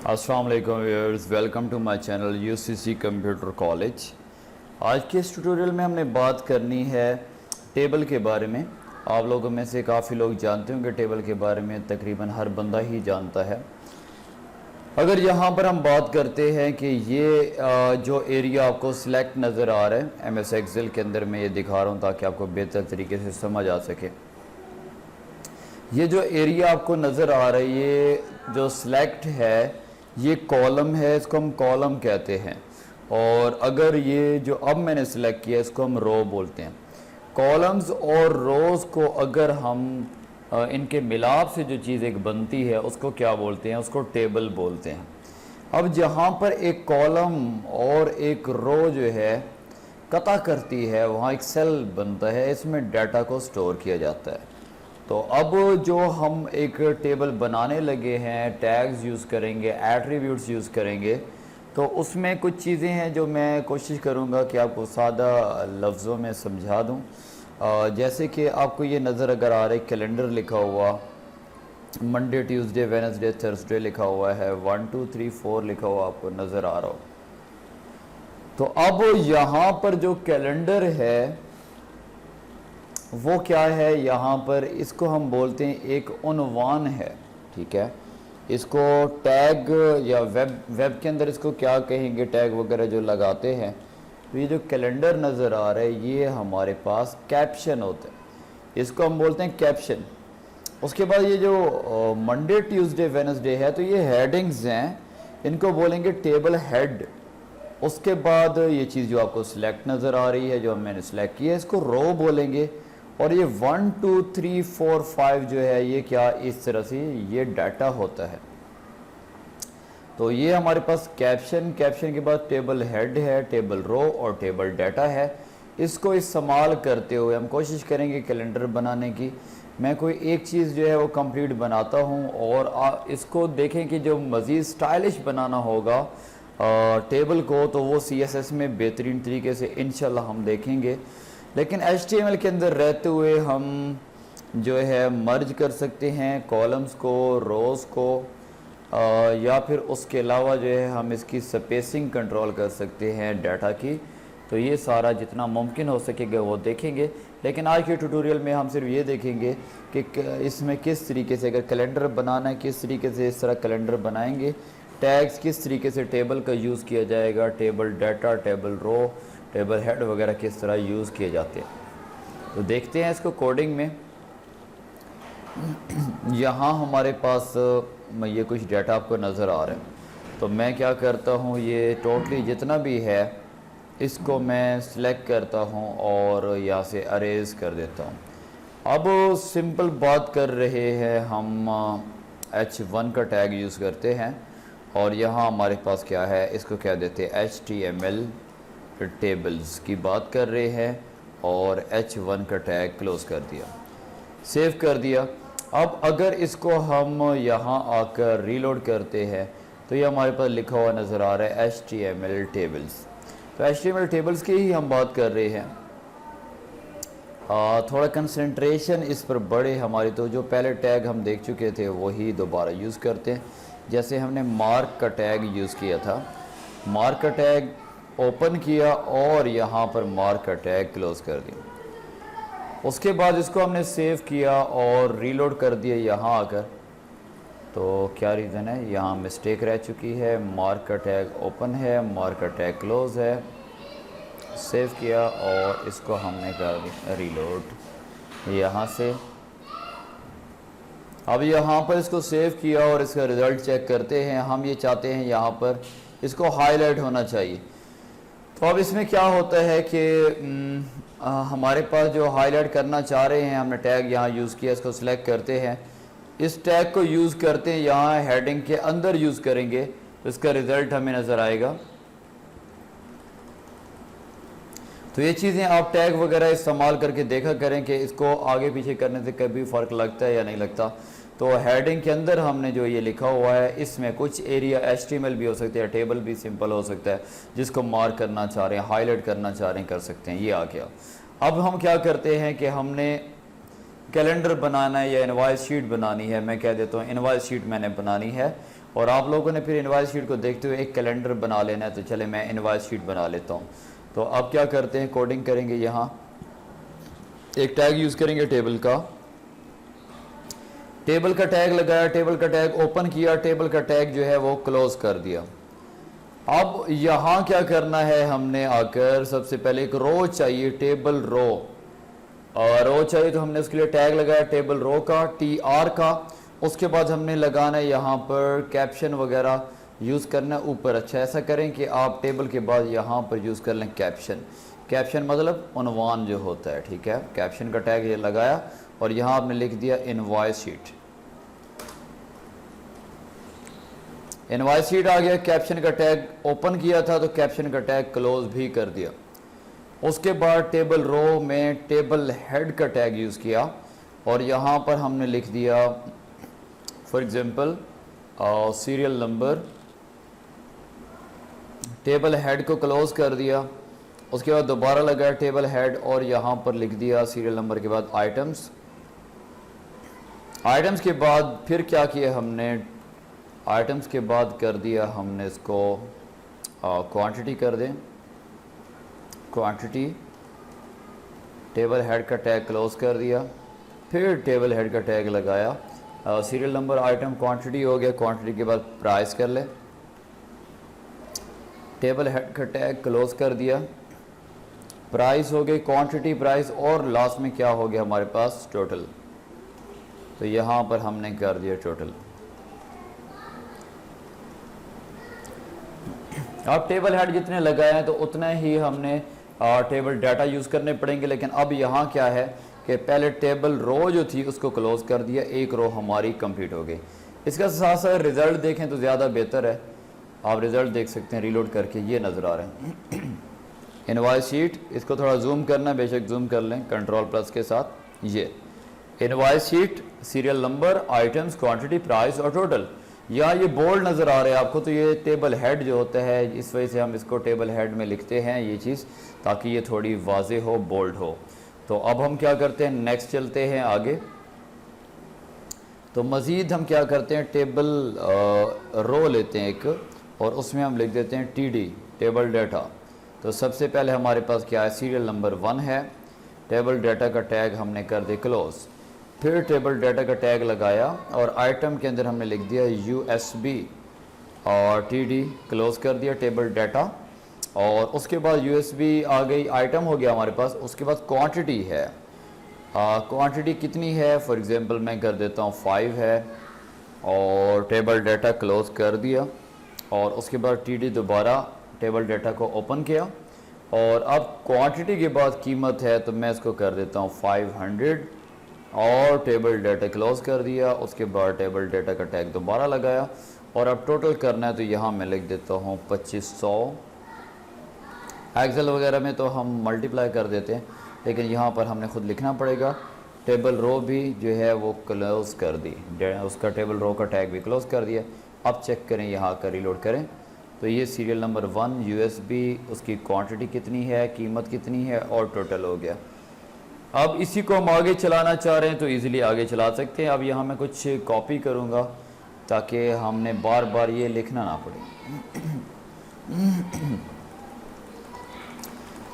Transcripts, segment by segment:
अस्सलाम वालेकुम viewers, welcome to my channel UCC computer college. आज के इस ट्यूटोरियल में हमने बात करनी है टेबल के बारे में। आप लोगों में से काफ़ी लोग जानते होंगे टेबल के बारे में, तकरीबन हर बंदा ही जानता है। अगर यहाँ पर हम बात करते हैं कि ये जो एरिया आपको सिलेक्ट नज़र आ रहा है एमएस एक्सेल के अंदर, मैं ये दिखा रहा हूँ ताकि आपको बेहतर तरीके से समझ आ सके। ये जो एरिया आपको नज़र आ रहा है, ये जो सिलेक्ट है, ये कॉलम है, इसको हम कॉलम कहते हैं। और अगर ये जो अब मैंने सिलेक्ट किया इसको हम रो बोलते हैं। कॉलम्स और रोज़ को अगर हम इनके मिलाप से जो चीज़ एक बनती है उसको क्या बोलते हैं? उसको टेबल बोलते हैं। अब जहाँ पर एक कॉलम और एक रो जो है कता करती है, वहाँ एक सेल बनता है, इसमें डाटा को स्टोर किया जाता है। तो अब जो हम एक टेबल बनाने लगे हैं, टैग्स यूज़ करेंगे, एट्रीब्यूट्स यूज़ करेंगे, तो उसमें कुछ चीज़ें हैं जो मैं कोशिश करूँगा कि आपको सादा लफ्ज़ों में समझा दूँ। जैसे कि आपको ये नज़र अगर आ रहा है, कैलेंडर लिखा हुआ, मंडे ट्यूसडे वेडनेसडे थर्सडे लिखा हुआ है, 1 2 3 4 लिखा हुआ आपको नज़र आ रहा हो। तो अब यहाँ पर जो कैलेंडर है वो क्या है, यहाँ पर इसको हम बोलते हैं एक उन्वान है, ठीक है। इसको टैग या वेब के अंदर इसको क्या कहेंगे, टैग वगैरह जो लगाते हैं। तो ये जो कैलेंडर नज़र आ रहा है ये हमारे पास कैप्शन होता है, इसको हम बोलते हैं कैप्शन। उसके बाद ये जो मंडे ट्यूसडे वेडनेसडे है, तो ये हेडिंग्स हैं, इनको बोलेंगे टेबल हेड। उसके बाद ये चीज़ जो आपको सिलेक्ट नज़र आ रही है, जो मैंने सिलेक्ट किया है, इसको रो बोलेंगे। और ये 1 2 3 4 5 जो है ये क्या, इस तरह से ये डाटा होता है। तो ये हमारे पास कैप्शन के बाद टेबल हेड है, टेबल रो और टेबल डाटा है। इसको इस्तेमाल करते हुए हम कोशिश करेंगे कैलेंडर बनाने की। मैं कोई एक चीज़ जो है वो कंप्लीट बनाता हूँ और इसको देखें कि जो मज़ीद स्टाइलिश बनाना होगा टेबल को, तो वो CSS में बेहतरीन तरीके से इंशाल्लाह हम देखेंगे। लेकिन HTML के अंदर रहते हुए हम जो है मर्ज कर सकते हैं कॉलम्स को, रोज़ को, या फिर उसके अलावा जो है हम इसकी स्पेसिंग कंट्रोल कर सकते हैं डाटा की। तो ये सारा जितना मुमकिन हो सकेगा वो देखेंगे। लेकिन आज के ट्यूटोरियल में हम सिर्फ ये देखेंगे कि इसमें किस तरीके से अगर कैलेंडर बनाना है, किस तरीके से इस तरह कैलेंडर बनाएंगे, टैग्स किस तरीके से टेबल का यूज़ किया जाएगा, table data, table row, table head वगैरह किस तरह यूज़ किए जाते हैं। तो देखते हैं इसको कोडिंग में। यहाँ हमारे पास ये कुछ डाटा आपको नज़र आ रहा है। तो मैं क्या करता हूँ, ये टोटली जितना भी है इसको मैं सिलेक्ट करता हूँ और यहाँ से अरेज कर देता हूँ। अब सिंपल बात कर रहे हैं हम, H1 का टैग यूज़ करते हैं और यहाँ हमारे पास क्या है, इसको क्या देते हैं, HTML टेबल्स की बात कर रहे हैं और H1 का टैग क्लोज कर दिया, सेव कर दिया। अब अगर इसको हम यहाँ आकर रीलोड करते हैं तो ये हमारे पास लिखा हुआ नज़र आ रहा है HTML टेबल्स। तो HTML टेबल्स की ही हम बात कर रहे हैं। थोड़ा कंसंट्रेशन इस पर बढ़े हमारी, तो जो पहले टैग हम देख चुके थे वही दोबारा यूज़ करते हैं। जैसे हमने मार्क का टैग यूज़ किया था, मार्क का टैग ओपन किया और यहाँ पर मार्क का टैग क्लोज कर दिया। उसके बाद इसको हमने सेव किया और रीलोड कर दिया यहाँ आकर। तो क्या रीज़न है, यहाँ मिस्टेक रह चुकी है, मार्क का टैग ओपन है, मार्क का टैग क्लोज है। सेव किया और इसको हमने कर दिया रीलोड यहाँ से। अब यहाँ पर इसको सेव किया और इसका रिज़ल्ट चेक करते हैं। हम ये चाहते हैं यहाँ पर इसको हाईलाइट होना चाहिए। तो अब इसमें क्या होता है कि हमारे पास जो हाईलाइट करना चाह रहे हैं, हमने टैग यहाँ यूज़ किया, इसको सिलेक्ट करते हैं, इस टैग को यूज़ करते हैं, यहाँ हेडिंग के अंदर यूज़ करेंगे तो इसका रिज़ल्ट हमें नज़र आएगा। तो ये चीज़ें आप टैग वगैरह इस्तेमाल करके देखा करें कि इसको आगे पीछे करने से कभी फ़र्क लगता है या नहीं लगता। तो हेडिंग के अंदर हमने जो ये लिखा हुआ है, इसमें कुछ एरिया HTML भी हो सकते हैं, टेबल भी सिंपल हो सकता है, जिसको मार्क करना चाह रहे हैं, हाईलाइट करना चाह रहे हैं, कर सकते हैं। ये आ गया। अब हम क्या करते हैं कि हमने कैलेंडर बनाना है या इनवॉइस शीट बनानी है। मैं कह देता हूँ इनवॉइस शीट मैंने बनानी है और आप लोगों ने फिर इनवॉइस शीट को देखते हुए एक कैलेंडर बना लेना है। तो चले मैं इनवॉइस शीट बना लेता हूँ। तो अब क्या करते हैं, कोडिंग करेंगे, यहाँ एक टैग यूज़ करेंगे टेबल का टैग लगाया, टेबल का टैग ओपन किया, टेबल का टैग जो है वो क्लोज कर दिया। अब यहाँ क्या करना है, हमने आकर सबसे पहले एक रो चाहिए, टेबल रो, और रो चाहिए तो हमने उसके लिए टैग लगाया टेबल रो का, TR का। उसके बाद हमने लगाना है यहाँ पर कैप्शन वगैरह यूज़ करना है ऊपर। अच्छा, ऐसा करें कि आप टेबल के बाद यहाँ पर यूज़ कर लें कैप्शन मतलब उन्वान जो होता है, ठीक है। कैप्शन का टैग ये लगाया और यहाँ आपने लिख दिया इनवॉइस शीट आ गया। कैप्शन का टैग ओपन किया था तो कैप्शन का टैग क्लोज भी कर दिया। उसके बाद टेबल रो में टेबल हेड का टैग यूज़ किया और यहाँ पर हमने लिख दिया for example serial number, table head को क्लोज कर दिया। उसके बाद दोबारा लगाया टेबल हेड और यहाँ पर लिख दिया सीरियल नंबर के बाद आइटम्स के बाद फिर क्या किया हमने, आइटम्स के बाद कर दिया हमने इसको क्वांटिटी कर दें, क्वांटिटी, टेबल हेड का टैग क्लोज कर दिया, फिर टेबल हेड का टैग लगाया, सीरियल नंबर आइटम क्वांटिटी हो गया, क्वांटिटी के बाद प्राइस कर ले, टेबल हेड का टैग क्लोज कर दिया, प्राइस हो गई, क्वांटिटी प्राइस, और लास्ट में क्या हो गया हमारे पास टोटल। तो यहाँ पर हमने कर दिया टोटल। अब टेबल हेड जितने लगाए हैं तो उतना ही हमने टेबल डाटा यूज़ करने पड़ेंगे। लेकिन अब यहाँ क्या है कि पहले टेबल रो जो थी उसको क्लोज कर दिया, एक रो हमारी कंप्लीट हो गई। इसका साथ साथ रिज़ल्ट देखें तो ज़्यादा बेहतर है, आप रिज़ल्ट देख सकते हैं रीलोड करके, ये नज़र आ रहे हैं इनवॉइस शीट। इसको थोड़ा जूम करना, बेशक जूम कर लें Ctrl+ के साथ। ये invoice sheet, serial number, items, quantity, price और टोटल। या ये बोल्ड नज़र आ रहा है आपको, तो ये टेबल हेड जो होता है, इस वजह से हम इसको टेबल हेड में लिखते हैं ये चीज़, ताकि ये थोड़ी वाजे हो, बोल्ड हो। तो अब हम क्या करते हैं, नेक्स्ट चलते हैं आगे। तो मज़ीद हम क्या करते हैं, टेबल रो लेते हैं एक, और उसमें हम लिख देते हैं TD, टेबल डाटा। तो सबसे पहले हमारे पास क्या है, सीरियल नंबर 1 है, टेबल डाटा का टैग हमने कर दिया क्लोज, फिर टेबल डाटा का टैग लगाया और आइटम के अंदर हमने लिख दिया USB और TD, क्लोज कर दिया टेबल डाटा। और उसके बाद USB आ गई, आइटम हो गया हमारे पास। उसके बाद क्वांटिटी है, क्वांटिटी कितनी है, फॉर एग्जांपल मैं कर देता हूँ 5 है, और टेबल डाटा क्लोज कर दिया। और उसके बाद TD दोबारा टेबल डाटा को ओपन किया, और अब क्वांटिटी के बाद कीमत है तो मैं इसको कर देता हूँ 500 और टेबल डाटा क्लोज कर दिया। उसके बाद टेबल डाटा का टैग दोबारा लगाया, और अब टोटल करना है तो यहाँ मैं लिख देता हूँ 2500। एक्सेल वगैरह में तो हम मल्टीप्लाई कर देते हैं, लेकिन यहाँ पर हमने खुद लिखना पड़ेगा। टेबल रो भी जो है वो क्लोज कर दी, उसका टेबल रो का टैग भी क्लोज कर दिया। अब चेक करें, यहाँ का रीलोड करें तो ये सीरियल नंबर 1 USB, उसकी क्वांटिटी कितनी है, कीमत कितनी है, और टोटल हो गया। अब इसी को हम आगे चलाना चाह रहे हैं तो इजीली आगे चला सकते हैं। अब यहाँ मैं कुछ कॉपी करूँगा ताकि हमने बार बार ये लिखना ना पड़े।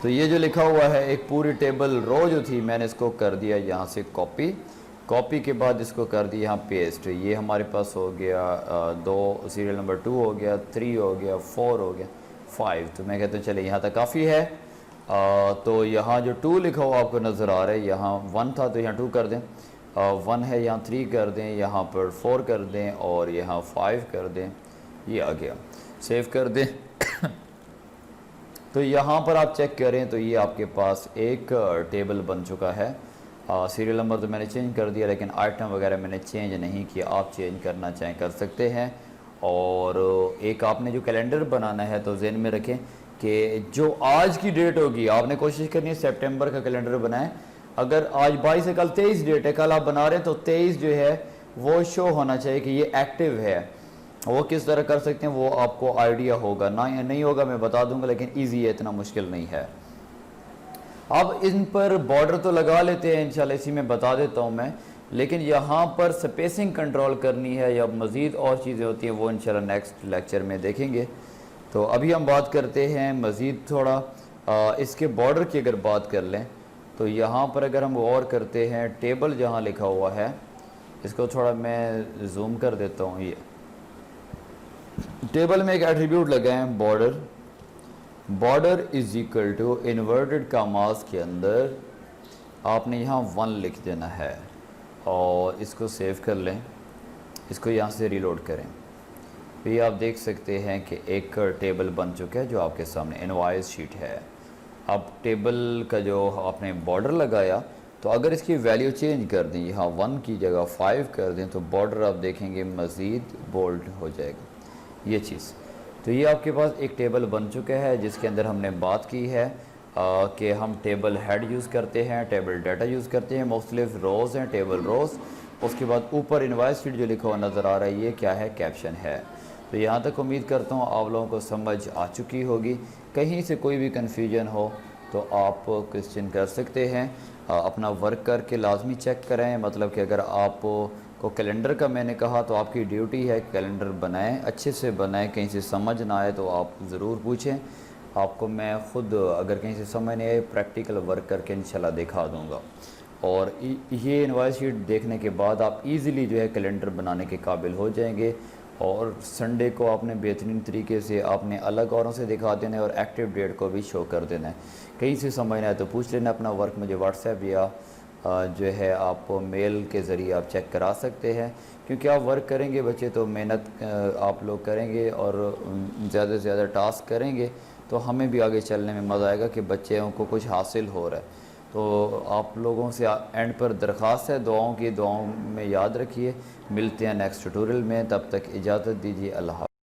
तो ये जो लिखा हुआ है, एक पूरी टेबल रो जो थी, मैंने इसको कर दिया यहाँ से कॉपी के बाद इसको कर दिया यहाँ पेस्ट। ये हमारे पास हो गया 2, सीरियल नंबर 2 हो गया, 3 हो गया, 4 हो गया, 5। तो मैं कहता हूँ चले यहाँ तक काफ़ी है। तो यहाँ जो 2 लिखा हुआ आपको नज़र आ रहा है, यहाँ 1 था तो यहाँ 2 कर दें, 1 है यहाँ 3 कर दें, यहाँ पर 4 कर दें, और यहाँ 5 कर दें, ये आ गया, सेव कर दें। तो यहाँ पर आप चेक करें तो ये आपके पास एक टेबल बन चुका है। सीरियल नंबर तो मैंने चेंज कर दिया, लेकिन आइटम वगैरह मैंने चेंज नहीं किया। आप चेंज करना चाहें कर सकते हैं। और एक आपने जो कैलेंडर बनाना है तो जहन में रखें कि जो आज की डेट होगी, आपने कोशिश करनी है सितंबर का कैलेंडर बनाएं। अगर आज 22 है, कल 23 डेट है, कल आप बना रहे हैं तो 23 जो है वो शो होना चाहिए कि ये एक्टिव है। वो किस तरह कर सकते हैं वो आपको आइडिया होगा, ना या नहीं होगा मैं बता दूंगा, लेकिन ईजी है, इतना मुश्किल नहीं है। अब इन पर बॉर्डर तो लगा लेते हैं इंशाल्लाह। इसी में बता देता हूँ मैं लेकिन यहाँ पर स्पेसिंग कंट्रोल करनी है या मज़ीद और चीज़ें होती हैं, वो इंशाल्लाह नेक्स्ट लेक्चर में देखेंगे। तो अभी हम बात करते हैं मज़ीद थोड़ा इसके बॉर्डर की अगर बात कर लें तो यहाँ पर अगर हम गौर करते हैं, टेबल जहाँ लिखा हुआ है, इसको थोड़ा मैं जूम कर देता हूँ। ये टेबल में एक एट्रीब्यूट लगा है border. Border is equal to inverted commas के अंदर आपने यहाँ 1 लिख देना है और इसको सेव कर लें, इसको यहाँ से रीलोड करें। तो ये आप देख सकते हैं कि एक टेबल बन चुका है जो आपके सामने इनवॉइस शीट है। अब टेबल का जो आपने बॉर्डर लगाया, तो अगर इसकी वैल्यू चेंज कर दें, यहाँ 1 की जगह 5 कर दें, तो बॉर्डर आप देखेंगे मज़ीद बोल्ड हो जाएगा ये चीज़। तो ये आपके पास एक टेबल बन चुका है जिसके अंदर हमने बात की है कि हम टेबल हेड यूज़ करते हैं, टेबल डाटा यूज़ करते हैं, मुख्तलिफ रोज़ हैं, टेबल रोज़। उसके बाद ऊपर इनवॉइस शीट जो लिखा हुआ नज़र आ रहा है, ये क्या है, कैप्शन है। तो यहाँ तक उम्मीद करता हूँ आप लोगों को समझ आ चुकी होगी। कहीं से कोई भी कन्फ्यूजन हो तो आप क्वेश्चन कर सकते हैं। अपना वर्क करके लाजमी चेक करें, मतलब कि अगर आप को कैलेंडर का मैंने कहा तो आपकी ड्यूटी है कैलेंडर बनाएं, अच्छे से बनाएं। कहीं से समझ ना आए तो आप ज़रूर पूछें, आपको मैं ख़ुद अगर कहीं से समझ नहीं आए प्रैक्टिकल वर्क करके इंशाल्लाह दिखा दूँगा। और ये इनवॉइस शीट देखने के बाद आप इजीली जो है कैलेंडर बनाने के काबिल हो जाएंगे। और संडे को आपने बेहतरीन तरीके से आपने अलग औरों से दिखा देना है और एक्टिव डेट को भी शो कर देना है। कहीं से समझना है तो पूछ लेना। अपना वर्क मुझे व्हाट्सएप या जो है आप मेल के ज़रिए आप चेक करा सकते हैं, क्योंकि आप वर्क करेंगे बच्चे तो मेहनत आप लोग करेंगे और ज़्यादा से ज़्यादा टास्क करेंगे तो हमें भी आगे चलने में मज़ा आएगा कि बच्चों को कुछ हासिल हो रहा है। तो आप लोगों से एंड पर दरख्वास्त है दुआओं की, दुआओं में याद रखिए। मिलते हैं नेक्स्ट ट्यूटोरियल में, तब तक इजाज़त दीजिए। अल्लाह।